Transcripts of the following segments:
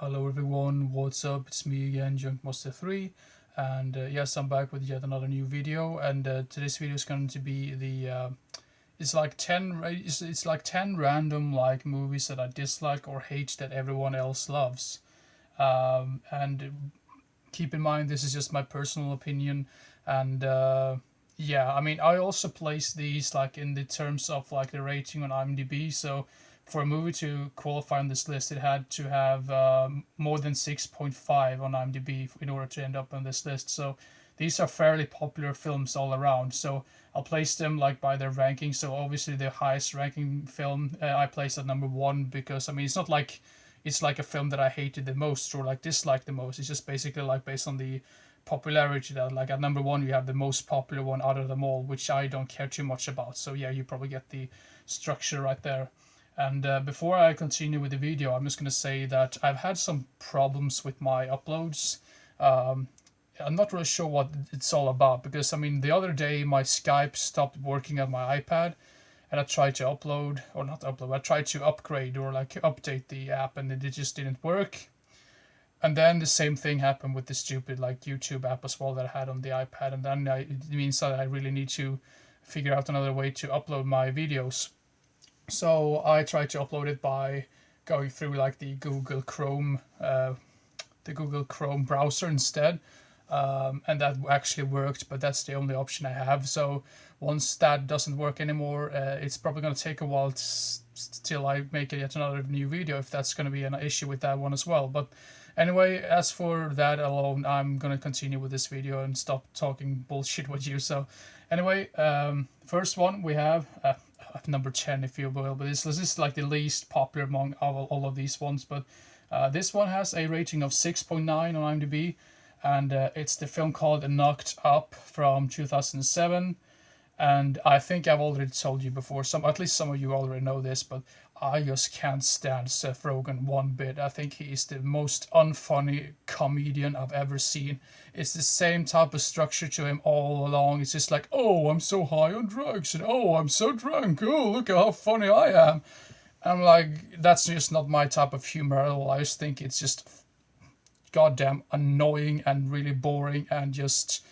Hello everyone, what's up? It's me again, Junkmaster3, and yes, I'm back with yet another new video. And today's video is going to be it's like 10 it's like 10 random like movies that I dislike or hate that everyone else loves. And keep in mind this is just my personal opinion, and yeah, I mean I also place these like in the terms of like the rating on IMDb. So for a movie to qualify on this list, it had to have more than 6.5 on IMDb in order to end up on this list. So these are fairly popular films all around. So I'll place them like by their ranking. So obviously the highest ranking film I place at number one, because I mean it's not like it's like a film that I hated the most or like disliked the most. It's just basically like based on the popularity that like at number one you have the most popular one out of them all, which I don't care too much about. So yeah, you probably get the structure right there. And before I continue with the video, I'm just going to say that I've had some problems with my uploads. I'm not really sure what it's all about, because I mean the other day my Skype stopped working on my iPad, and I tried to upload, or not upload, I tried to upgrade or like update the app, and it just didn't work. And then the same thing happened with the stupid like YouTube app as well that I had on the iPad, and then it means that I really need to figure out another way to upload my videos. So I tried to upload it by going through like the Google Chrome browser instead, and that actually worked. But that's the only option I have. So once that doesn't work anymore, it's probably going to take a while till I make yet another new video, if that's going to be an issue with that one as well. But anyway, as for that alone, I'm going to continue with this video and stop talking bullshit with you. So anyway, first one we have number 10 if you will, but this is like the least popular among all of these ones. But this one has a rating of 6.9 on IMDb, and it's the film called Knocked Up from 2007. And I think I've already told you before, at least some of you already know this, but I just can't stand Seth Rogen one bit. I think he is the most unfunny comedian I've ever seen. It's the same type of structure to him all along. It's just like, oh, I'm so high on drugs, and oh, I'm so drunk. Oh, look at how funny I am. I'm like, that's just not my type of humor at all. I just think it's just goddamn annoying and really boring, and just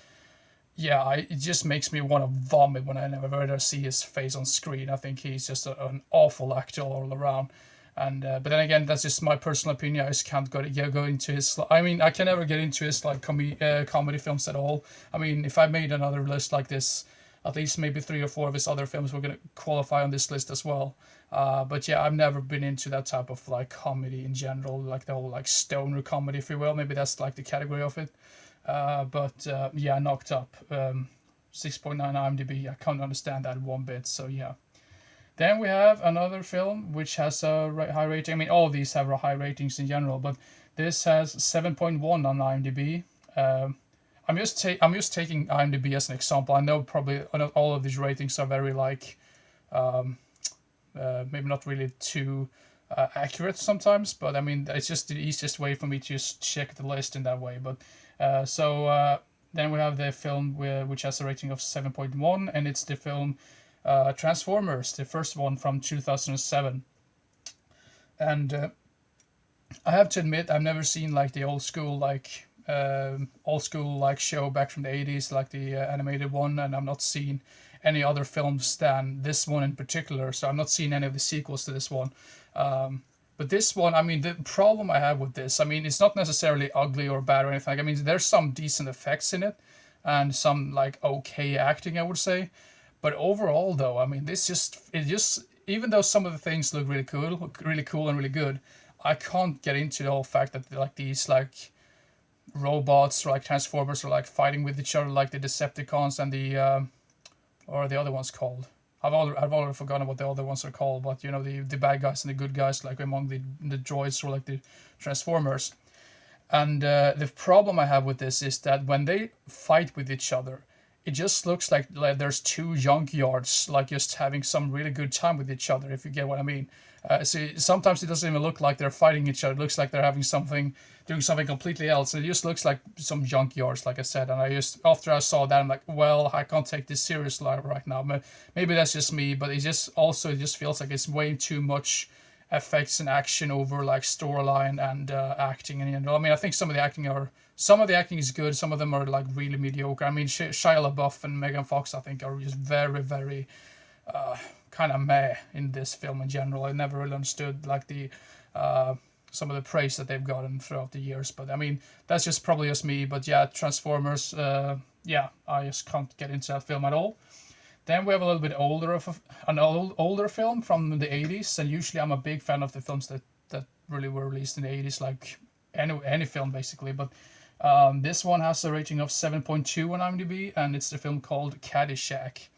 yeah, it just makes me want to vomit when I never see his face on screen. I think he's just an awful actor all around. And but then again, that's just my personal opinion. I just can't go into his. I mean, I can never get into his like comedy films at all. I mean, if I made another list like this, at least maybe 3 or 4 of his other films were gonna qualify on this list as well. But yeah, I've never been into that type of like comedy in general, like the whole like stoner comedy, if you will. Maybe that's like the category of it. But yeah, Knocked Up, 6.9 IMDb. I can't understand that one bit. So yeah. Then we have another film which has a high rating. I mean, all of these have high ratings in general, but this has 7.1 on IMDb. I'm just taking IMDb as an example. I know probably not all of these ratings are very like maybe not really too accurate sometimes, but I mean it's just the easiest way for me to just check the list in that way. But then we have the film which has a rating of 7.1, and it's the film Transformers, the first one from 2007. And I have to admit, I've never seen like the old school show back from the 80s, like the animated one, and I've not seen any other films than this one in particular. So I'm not seeing any of the sequels to this one. But this one, I mean, the problem I have with this, I mean, it's not necessarily ugly or bad or anything. I mean, there's some decent effects in it, and some like okay acting, I would say. But overall, though, I mean, even though some of the things look really cool and really good, I can't get into the whole fact that like these like robots or like Transformers are like fighting with each other, like the Decepticons and the or the other one's called. I've already forgotten what the other ones are called, but you know, the bad guys and the good guys, like among the droids or like the Transformers. And the problem I have with this is that when they fight with each other, it just looks like there's two junkyards like just having some really good time with each other, if you get what I mean. See, sometimes it doesn't even look like they're fighting each other. It looks like they're doing something completely else. It just looks like some junkyards, like I said. And after I saw that, I'm like, well, I can't take this seriously right now. Maybe that's just me, but it just feels like it's way too much effects and action over like storyline and acting in general. I mean, I think some of the acting is good. Some of them are like really mediocre. I mean, Shia LaBeouf and Megan Fox, I think, are just very, very kind of meh in this film in general. I never really understood like the some of the praise that they've gotten throughout the years. But I mean, that's just probably just me. But yeah, Transformers. Yeah, I just can't get into that film at all. Then we have a little bit older of an older film from the 80s, and usually I'm a big fan of the films that really were released in the 80s, like any film basically. But this one has a rating of 7.2 on IMDb, and it's the film called Caddyshack.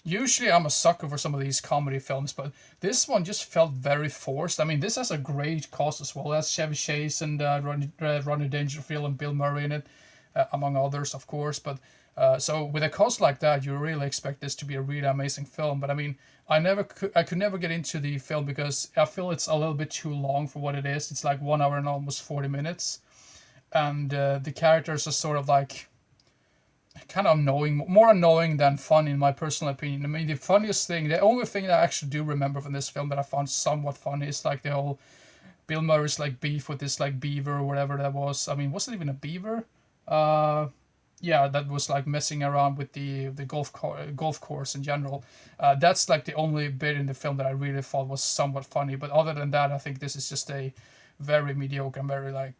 Usually I'm a sucker for some of these comedy films, but this one just felt very forced. I mean, this has a great cast as well. It has Chevy Chase and Rodney Dangerfield and Bill Murray in it, among others, of course. But so with a cast like that, you really expect this to be a really amazing film. But I mean, I could never get into the film because I feel it's a little bit too long for what it is. It's like 1 hour and almost 40 minutes, and the characters are sort of like kind of annoying, more annoying than fun in my personal opinion. I mean, the only thing that I actually do remember from this film that I found somewhat funny is like the whole Bill Murray's like beef with this like beaver or whatever that was. I mean, was it even a beaver? Yeah, that was like messing around with the golf course in general. That's like the only bit in the film that I really thought was somewhat funny. But other than that, I think this is just a very mediocre and very like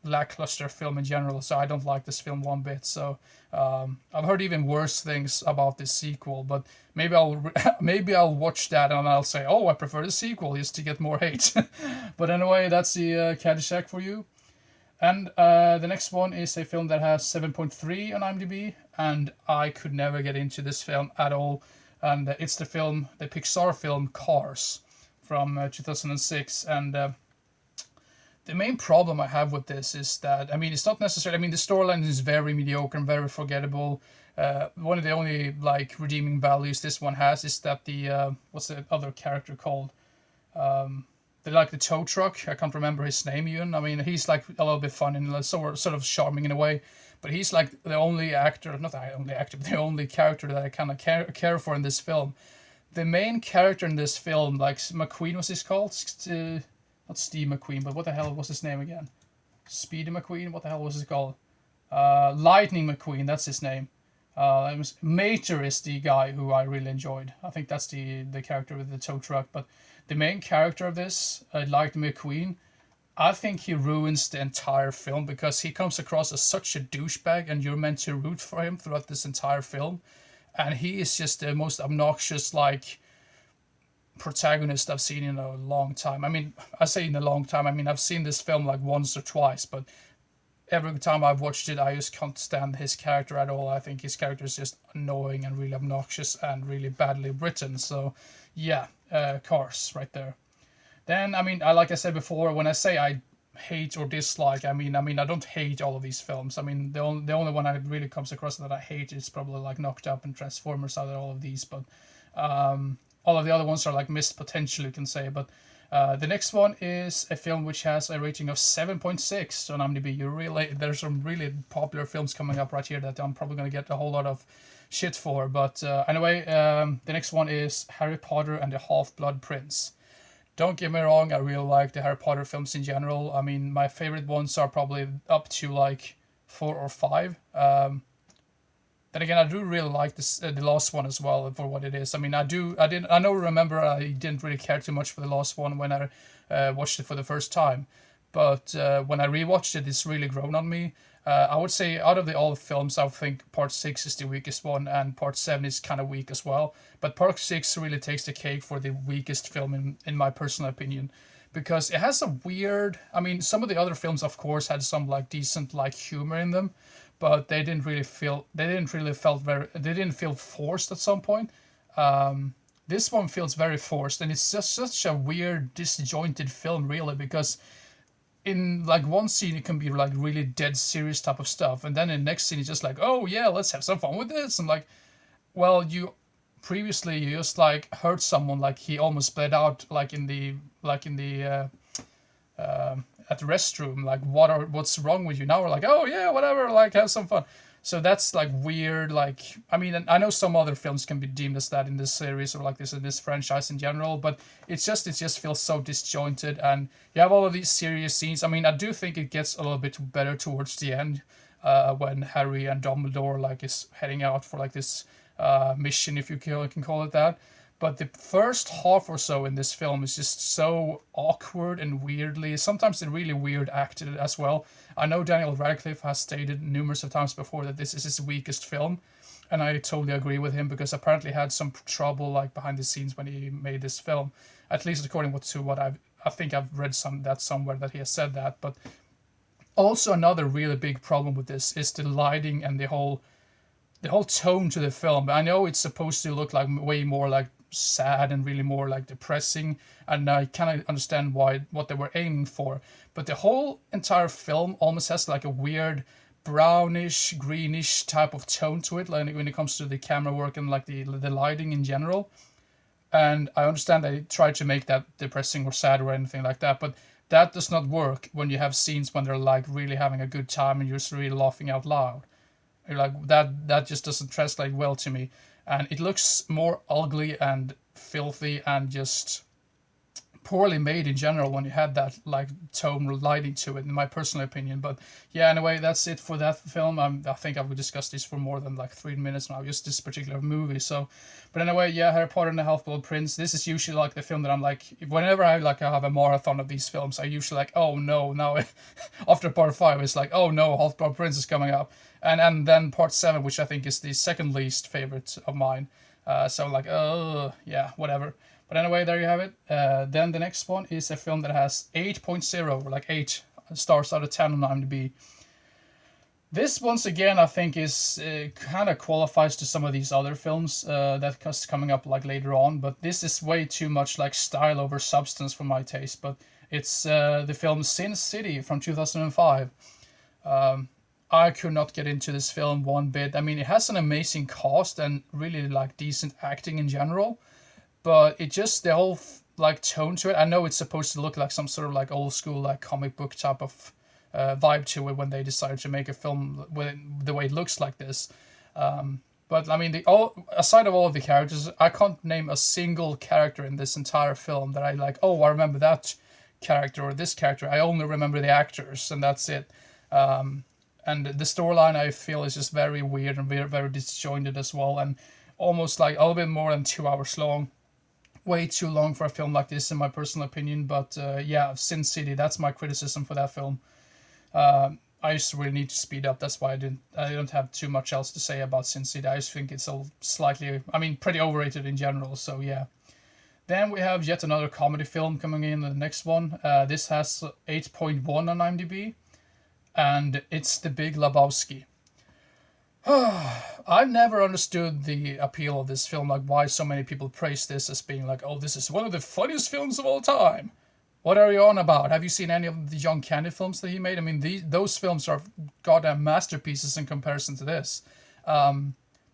lackluster film in general. So I don't like this film one bit. So I've heard even worse things about this sequel. But maybe I'll watch that and I'll say, oh, I prefer the sequel just to get more hate. But anyway, that's the Caddyshack for you. And the next one is a film that has 7.3 on IMDb, and I could never get into this film at all. And it's the Pixar film Cars from 2006. And the main problem I have with this is that, I mean, it's not necessarily, I mean, the storyline is very mediocre and very forgettable. One of the only like redeeming values this one has is that the what's the other character called? Like the tow truck. I can't remember his name even. I mean, he's like a little bit fun and sort of charming in a way, but he's like the only actor, not the only actor, but the only character that I kind of care for in this film. The main character in this film, like McQueen, was his called? Not Steve McQueen, but what the hell was his name again? Speedy McQueen. What the hell was his called? Lightning McQueen. That's his name. Mater is the guy who I really enjoyed. I think that's the character with the tow truck. But the main character of this, Lightning McQueen, I think he ruins the entire film because he comes across as such a douchebag, and you're meant to root for him throughout this entire film, and he is just the most obnoxious like protagonist I've seen in a long time. I mean, I say in a long time. I mean, I've seen this film like once or twice, but every time I've watched it, I just can't stand his character at all. I think his character is just annoying and really obnoxious and really badly written. So, yeah, Cars right there. Then, I mean, like I said before, when I say I hate or dislike, I mean I don't hate all of these films. I mean, the only one I really comes across that I hate is probably like Knocked Up and Transformers out of all of these. But all of the other ones are like missed potential, you can say. But the next one is a film which has a rating of 7.6 on IMDb. There's some really popular films coming up right here that I'm probably going to get a whole lot of shit for. But anyway, the next one is Harry Potter and the Half-Blood Prince. Don't get me wrong, I really like the Harry Potter films in general. I mean, my favorite ones are probably up to like 4 or 5. Then again, I do really like this the last one as well for what it is. I mean, I remember I didn't really care too much for the last one when I watched it for the first time, but when I rewatched it, it's really grown on me. I would say out of all the films, I think Part 6 is the weakest one, and Part 7 is kind of weak as well. But Part 6 really takes the cake for the weakest film in my personal opinion, because it has a weird. I mean, some of the other films, of course, had some like decent like humor in them, but they didn't feel forced at some point. This one feels very forced, and it's just such a weird, disjointed film, really, because in like one scene it can be like really dead serious type of stuff, and then in the next scene it's just like, oh yeah, let's have some fun with this. And like, well, you just like hurt someone, like he almost bled out like in the at the restroom, like what's wrong with you now? We're like, oh yeah, whatever, like have some fun. So that's like weird. Like, I mean, I know some other films can be deemed as that in this series or like this in this franchise in general, but it just feels so disjointed. And you have all of these serious scenes. I mean, I do think it gets a little bit better towards the end, when Harry and Dumbledore like is heading out for like this mission, if you can call it that. But the first half or so in this film is just so awkward and weirdly, sometimes really weird acted as well. I know Daniel Radcliffe has stated numerous of times before that this is his weakest film, and I totally agree with him because apparently he had some trouble like behind the scenes when he made this film, at least according to what I think I've read somewhere that he has said that. But also another really big problem with this is the lighting and the whole tone to the film. I know it's supposed to look like way more like sad and really more like depressing, and I kind of understand what they were aiming for. But the whole entire film almost has like a weird brownish, greenish type of tone to it, like when it comes to the camera work and like the lighting in general. And I understand they try to make that depressing or sad or anything like that, but that does not work when you have scenes when they're like really having a good time and you're just really laughing out loud. Like that just doesn't translate well to me, and it looks more ugly and filthy and just poorly made in general when you had that like tone lighting to it, in my personal opinion. But yeah, anyway, that's it for that film. I think I've discussed this for more than like 3 minutes now, just this particular movie. So, but anyway, yeah, Harry Potter and the Half-Blood Prince. This is usually like the film that I'm like, whenever I have a marathon of these films, I usually like, oh no, now after part 5, it's like, oh no, Half-Blood Prince is coming up, and then part 7, which I think is the second least favorite of mine. So I'm like, oh yeah, whatever. But anyway, there you have it. Then the next one is a film that has 8.0, like 8 stars out of 10 on IMDb. This, once again, I think is kind of qualifies to some of these other films that's coming up like later on. But this is way too much like style over substance for my taste. But it's the film Sin City from 2005. I could not get into this film one bit. I mean, it has an amazing cast and really like decent acting in general. But it just, the whole like tone to it, I know it's supposed to look like some sort of like old school like comic book type of vibe to it when they decided to make a film with the way it looks like this. But I mean, aside of all of the characters, I can't name a single character in this entire film that I like, oh, I remember that character or this character. I only remember the actors, and that's it. And the storyline, I feel, is just very weird and very, very disjointed as well, and almost like a little bit more than 2 hours long. Way too long for a film like this, in my personal opinion. But yeah, Sin City, that's my criticism for that film. I just really need to speed up. That's why I don't have too much else to say about Sin City. I just think it's a slightly, I mean, pretty overrated in general. So yeah. Then we have yet another comedy film coming in, the next one. This has 8.1 on IMDb, and it's The Big Lebowski. I've never understood the appeal of this film, like why so many people praise this as being like, oh, this is one of the funniest films of all time. What are you on about? Have you seen any of the John Candy films that he made? I mean, those films are goddamn masterpieces in comparison to this.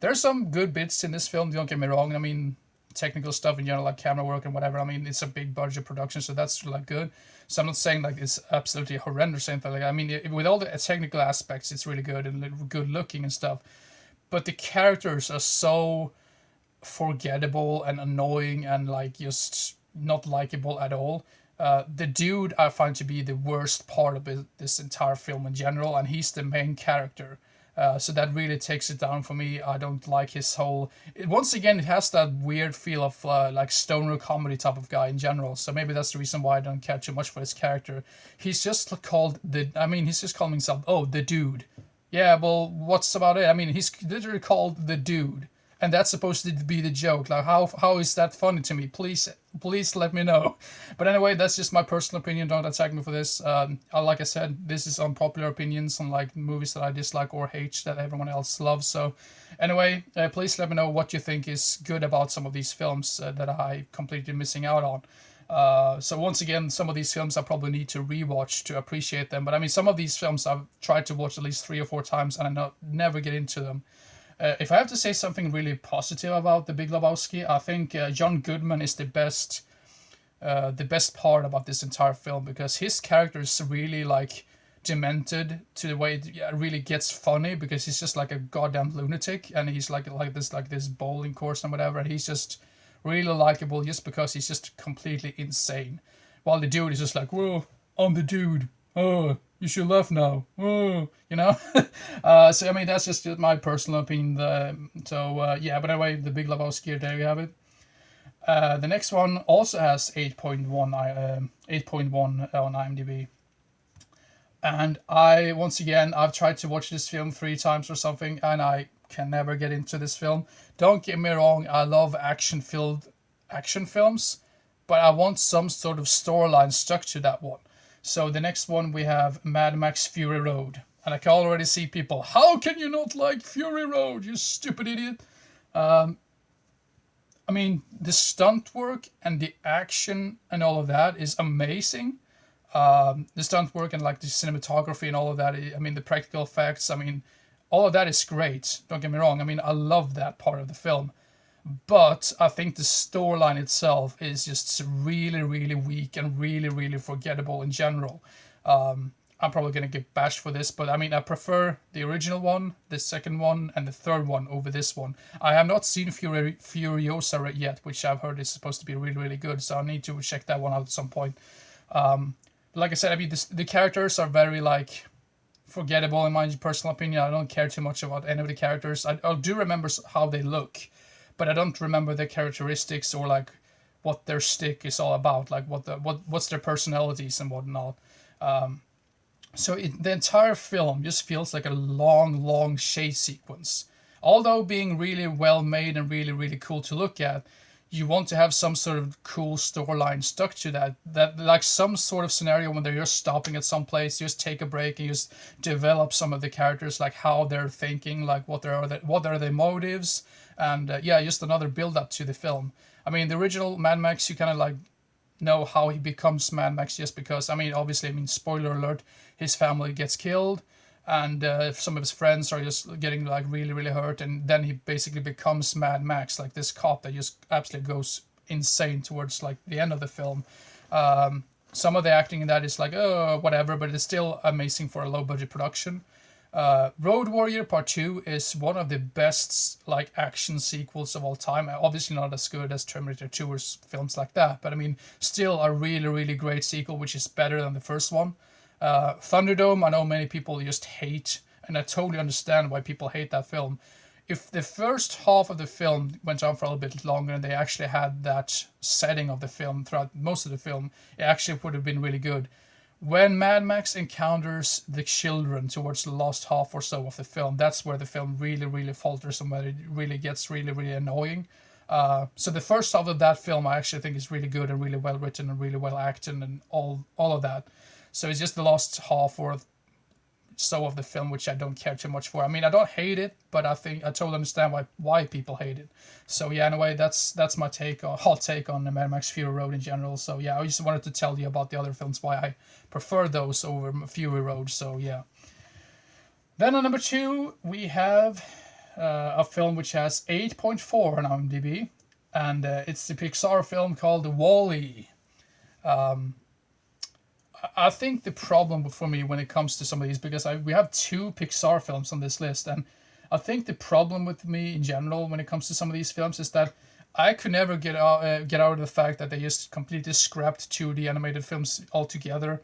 There's some good bits in this film, don't get me wrong. I mean, technical stuff in general, like camera work and whatever. I mean, it's a big budget production, so that's like good. So I'm not saying like it's absolutely horrendous or anything like that. I mean, with all the technical aspects, it's really good and good looking and stuff. But the characters are so forgettable and annoying and like just not likable at all. The dude I find to be the worst part of this entire film in general, and he's the main character. So that really takes it down for me. I don't like his whole. Once again, it has that weird feel of like stoner comedy type of guy in general. So maybe that's the reason why I don't care too much for his character. He's just called the. I mean, he's just calling himself, oh, the dude. Yeah, well, what's about it? I mean, he's literally called the dude, and that's supposed to be the joke. Like, how is that funny to me? Please let me know. But anyway, that's just my personal opinion. Don't attack me for this. Like I said, this is unpopular opinions on like movies that I dislike or hate that everyone else loves. So anyway, please let me know what you think is good about some of these films that I completely missing out on. So once again, some of these films I probably need to rewatch to appreciate them. But I mean, some of these films I've tried to watch at least 3 or 4 times and I never get into them. If I have to say something really positive about The Big Lebowski, I think John Goodman is the best part about this entire film, because his character is really like demented to the way it really gets funny, because he's just like a goddamn lunatic, and he's like this bowling course and whatever, and he's just really likable just because he's just completely insane. While the dude is just like, whoa, I'm the dude. Oh, you should laugh now. Oh, you know. So I mean, that's just my personal opinion. Yeah, but anyway, the Big Lebowski. There you have it. The next one also has 8.1 on IMDb. And once again, I've tried to watch this film 3 times or something, and I can never get into this film. Don't get me wrong, I love action-filled action films, but I want some sort of storyline stuck to that one. So the next one we have Mad Max Fury Road. And I can already see people, how can you not like Fury Road, you stupid idiot? I mean, the stunt work and the action and all of that is amazing. The stunt work and like the cinematography and all of that. I mean, the practical effects. I mean, all of that is great. Don't get me wrong. I mean, I love that part of the film, but I think the storyline itself is just really, really weak and really, really forgettable in general. I'm probably gonna get bashed for this, but I mean, I prefer the original one, the second one, and the third one over this one. I have not seen Furiosa yet, which I've heard is supposed to be really, really good, so I need to check that one out at some point. Like I said, I mean, the characters are very like forgettable in my personal opinion. I don't care too much about any of the characters. I do remember how they look, but I don't remember their characteristics or like what their stick is all about, like what's their personalities and whatnot. So the entire film just feels like a long, long chase sequence. Although being really well made and really, really cool to look at, you want to have some sort of cool storyline stuck to that. That like some sort of scenario when they're just stopping at some place, just take a break and just develop some of the characters, like how they're thinking, like what are their motives, and just another build up to the film. I mean, the original Mad Max, you kind of like know how he becomes Mad Max just because, I mean, obviously, I mean, spoiler alert, his family gets killed, and some of his friends are just getting like really, really hurt, and then he basically becomes Mad Max, like this cop that just absolutely goes insane towards like the end of the film. Some of the acting in that is like, oh, whatever, but it's still amazing for a low budget production. Road Warrior Part 2 is one of the best like action sequels of all time. Obviously not as good as Terminator 2 or films like that, but I mean, still a really, really great sequel, which is better than the first one. Thunderdome, I know many people just hate, and I totally understand why people hate that film. If the first half of the film went on for a little bit longer and they actually had that setting of the film throughout most of the film, it actually would have been really good. When Mad Max encounters the children towards the last half or so of the film, that's where the film really, really falters and where it really gets really, really annoying. So the first half of that film I actually think is really good and really well written and really well acted and all of that. So it's just the last half or so of the film which I don't care too much for. I mean, I don't hate it, but I think I totally understand why people hate it. So yeah, anyway, that's my hot take on the Mad Max Fury Road in general. So yeah, I just wanted to tell you about the other films, why I prefer those over Fury Road. So yeah. Then on number 2 we have a film which has 8.4 on IMDb, and it's the Pixar film called WALL-E. I think the problem for me when it comes to some of these, because we have 2 Pixar films on this list, and I think the problem with me in general when it comes to some of these films is that I could never get out of the fact that they just completely scrapped 2D animated films altogether,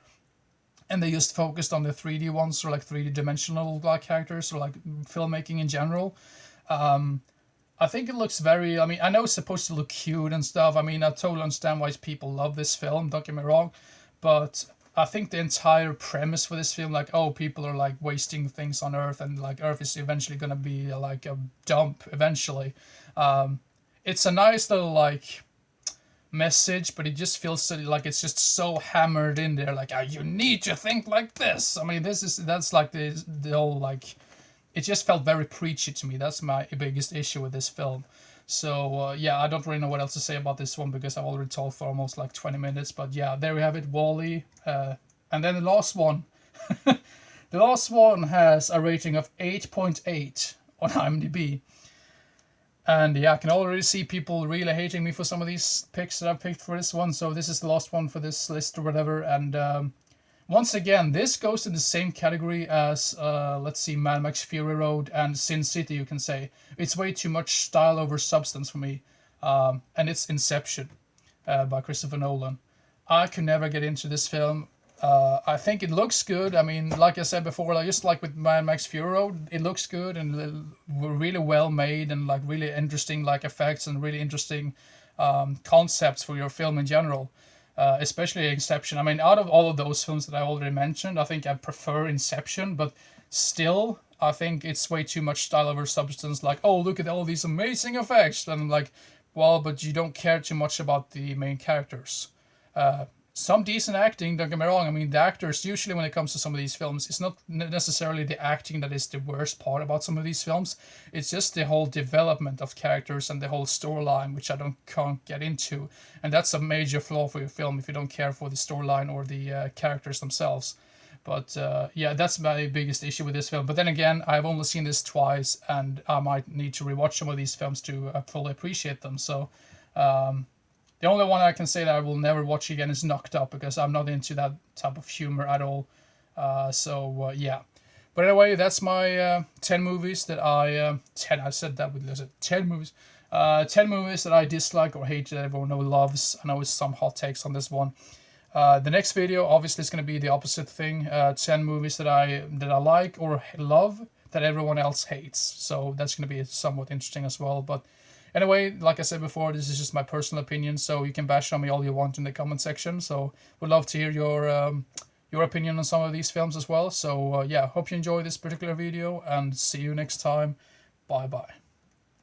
and they just focused on the 3D ones, or like 3D dimensional like characters, or like filmmaking in general. I think it looks very, I mean, I know it's supposed to look cute and stuff. I mean, I totally understand why people love this film, don't get me wrong, but I think the entire premise for this film, like, oh, people are like wasting things on Earth, and like Earth is eventually gonna be like a dump eventually. It's a nice little like message, but it just feels like it's just so hammered in there. Like, oh, you need to think like this. I mean, that's like the whole like. It just felt very preachy to me. That's my biggest issue with this film. So yeah, I don't really know what else to say about this one because I've already talked for almost like 20 minutes. But yeah, there we have it, WALL-E. And then the last one. The last one has a rating of 8.8 on IMDb. And yeah, I can already see people really hating me for some of these picks that I've picked for this one. So this is the last one for this list or whatever. And once again, this goes in the same category as, let's see, Mad Max Fury Road and Sin City, you can say. It's way too much style over substance for me. And it's Inception by Christopher Nolan. I could never get into this film. I think it looks good. I mean, like I said before, like, just like with Mad Max Fury Road, it looks good and really well made and like really interesting like effects and really interesting concepts for your film in general. Especially Inception. I mean, out of all of those films that I already mentioned, I think I prefer Inception, but still, I think it's way too much style over substance. Like, oh, look at all these amazing effects, and I'm like, well, but you don't care too much about the main characters. Some decent acting, don't get me wrong. I mean, the actors, usually when it comes to some of these films, it's not necessarily the acting that is the worst part about some of these films. It's just the whole development of characters and the whole storyline, which I can't get into. And that's a major flaw for your film if you don't care for the storyline or the characters themselves. But yeah, that's my biggest issue with this film. But then again, I've only seen this twice, and I might need to rewatch some of these films to fully appreciate them. So the only one I can say that I will never watch again is Knocked Up, because I'm not into that type of humor at all. Yeah. But anyway, that's my 10 movies that I... 10, I said that with 10 movies. 10 movies that I dislike or hate that everyone loves. I know it's some hot takes on this one. The next video obviously is going to be the opposite thing. 10 movies that I like or love that everyone else hates. So that's going to be somewhat interesting as well. But anyway, like I said before, this is just my personal opinion, so you can bash on me all you want in the comment section. So would love to hear your opinion on some of these films as well. So yeah, hope you enjoy this particular video, and see you next time. Bye bye.